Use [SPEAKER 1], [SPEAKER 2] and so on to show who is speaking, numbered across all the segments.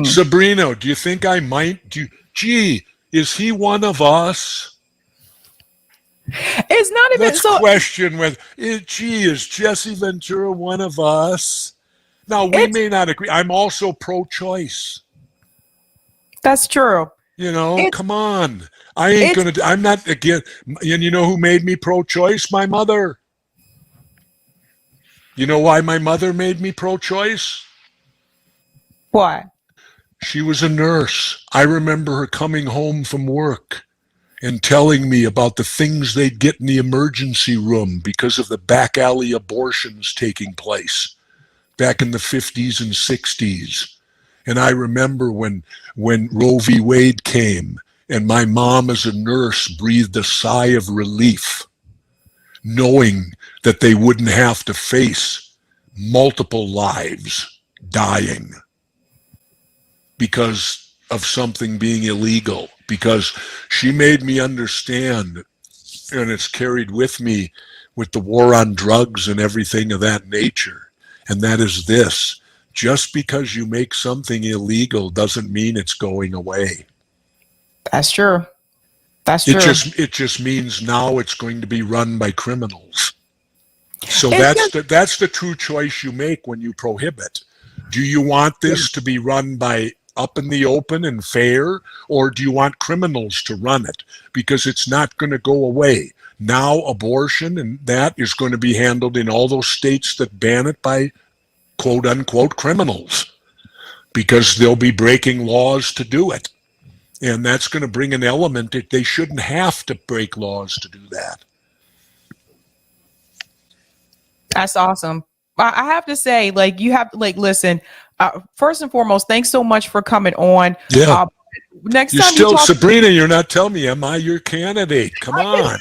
[SPEAKER 1] Sabrina, do you think I might do? Gee, is he one of us?
[SPEAKER 2] It's not even
[SPEAKER 1] Let's
[SPEAKER 2] so.
[SPEAKER 1] question whether, gee, is Jesse Ventura one of us? Now, we may not agree. I'm also pro-choice.
[SPEAKER 2] That's true.
[SPEAKER 1] You know, come on. I ain't going to, I'm not, again, and you know who made me pro-choice? My mother. You know why my mother made me pro-choice?
[SPEAKER 2] Why?
[SPEAKER 1] She was a nurse. I remember her coming home from work and telling me about the things they'd get in the emergency room because of the back alley abortions taking place back in the 50s and 60s. And I remember when Roe v. Wade came and my mom as a nurse breathed a sigh of relief, knowing that they wouldn't have to face multiple lives dying because of something being illegal, because she made me understand, and it's carried with me with the war on drugs and everything of that nature, and that is this: just because you make something illegal doesn't mean it's going away.
[SPEAKER 2] That's true. That's true.
[SPEAKER 1] It just means now it's going to be run by criminals. So that's the true choice you make when you prohibit. Do you want this to be run by up in the open and fair, or do you want criminals to run it? Because it's not going to go away. Now abortion and that is going to be handled in all those states that ban it by quote unquote criminals, because they'll be breaking laws to do it. And that's going to bring an element that they shouldn't have to break laws to do that.
[SPEAKER 2] That's awesome. I have to say, like, you have to, like, listen, first and foremost, thanks so much for coming on.
[SPEAKER 1] Yeah.
[SPEAKER 2] Next
[SPEAKER 1] you're
[SPEAKER 2] time
[SPEAKER 1] still,
[SPEAKER 2] you talk, Sabrina,
[SPEAKER 1] you're not telling me, am I your candidate? Come on.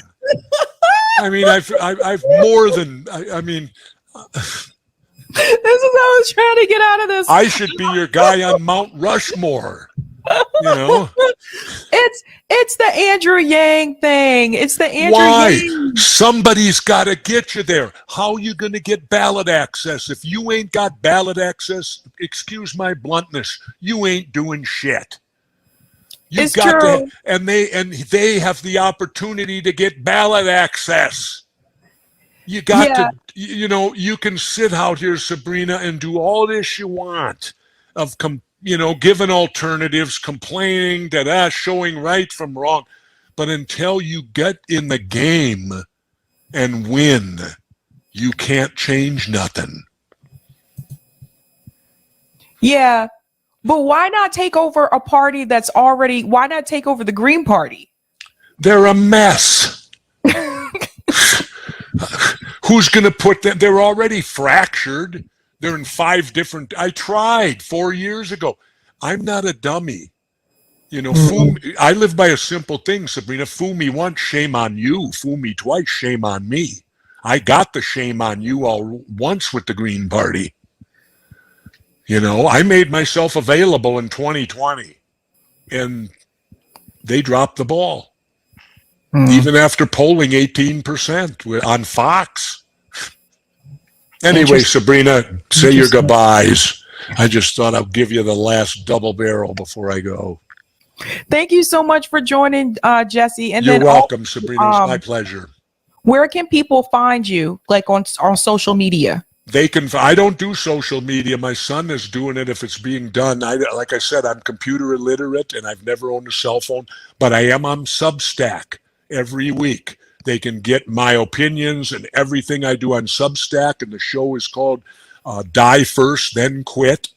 [SPEAKER 1] I mean, I've more than, I mean.
[SPEAKER 2] This is how I was trying to get out of this.
[SPEAKER 1] I should be your guy on Mount Rushmore. You know,
[SPEAKER 2] it's the Andrew Yang thing. It's the Andrew Yang.
[SPEAKER 1] Somebody's got to get you there. How are you going to get ballot access? If you ain't got ballot access, excuse my bluntness, you ain't doing shit. You've got true. And they have the opportunity to get ballot access. You got to, you know, you can sit out here, Sabrina, and do all this you want of giving alternatives, complaining that showing right from wrong. But until you get in the game and win, you can't change nothing.
[SPEAKER 2] Yeah. But why not take over a party that's already, why not take over the Green Party?
[SPEAKER 1] They're a mess. Who's going to put them? They're already fractured. They're in 5 different. I tried 4 years ago. I'm not a dummy. You know, I live by a simple thing, Sabrina. Fool me once, shame on you. Fool me twice, shame on me. I got the shame on you all once with the Green Party. You know, I made myself available in 2020, and they dropped the ball. Even after polling 18% on Fox. Anyway, Sabrina, say your goodbyes. I just thought I'd give you the last double barrel before I go.
[SPEAKER 2] Thank you so much for joining, Jesse. And
[SPEAKER 1] you're welcome, Sabrina. It's my pleasure.
[SPEAKER 2] Where can people find you, like on social media?
[SPEAKER 1] They can. I don't do social media. My son is doing it if it's being done. Like I said, I'm computer illiterate and I've never owned a cell phone, but I am on Substack every week. They can get my opinions and everything I do on Substack, and the show is called Die First, Then Quit.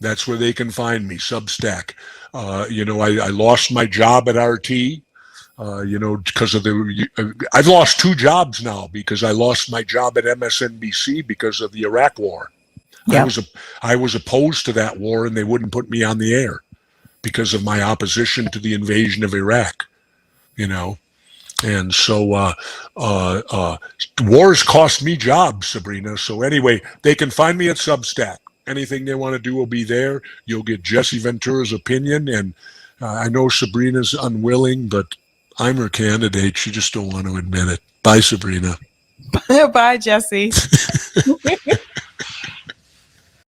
[SPEAKER 1] That's where they can find me, Substack. You know, I lost my job at RT, you know, because of I've lost 2 jobs now because I lost my job at MSNBC because of the Iraq war. Yep. I was opposed to that war, and they wouldn't put me on the air because of my opposition to the invasion of Iraq, you know. And so wars cost me jobs, Sabrina. So anyway, they can find me at Substack. Anything they want to do will be there. You'll get Jesse Ventura's opinion. And I know Sabrina's unwilling, but I'm her candidate. She just don't want to admit it. Bye, Sabrina.
[SPEAKER 2] Bye, Jesse.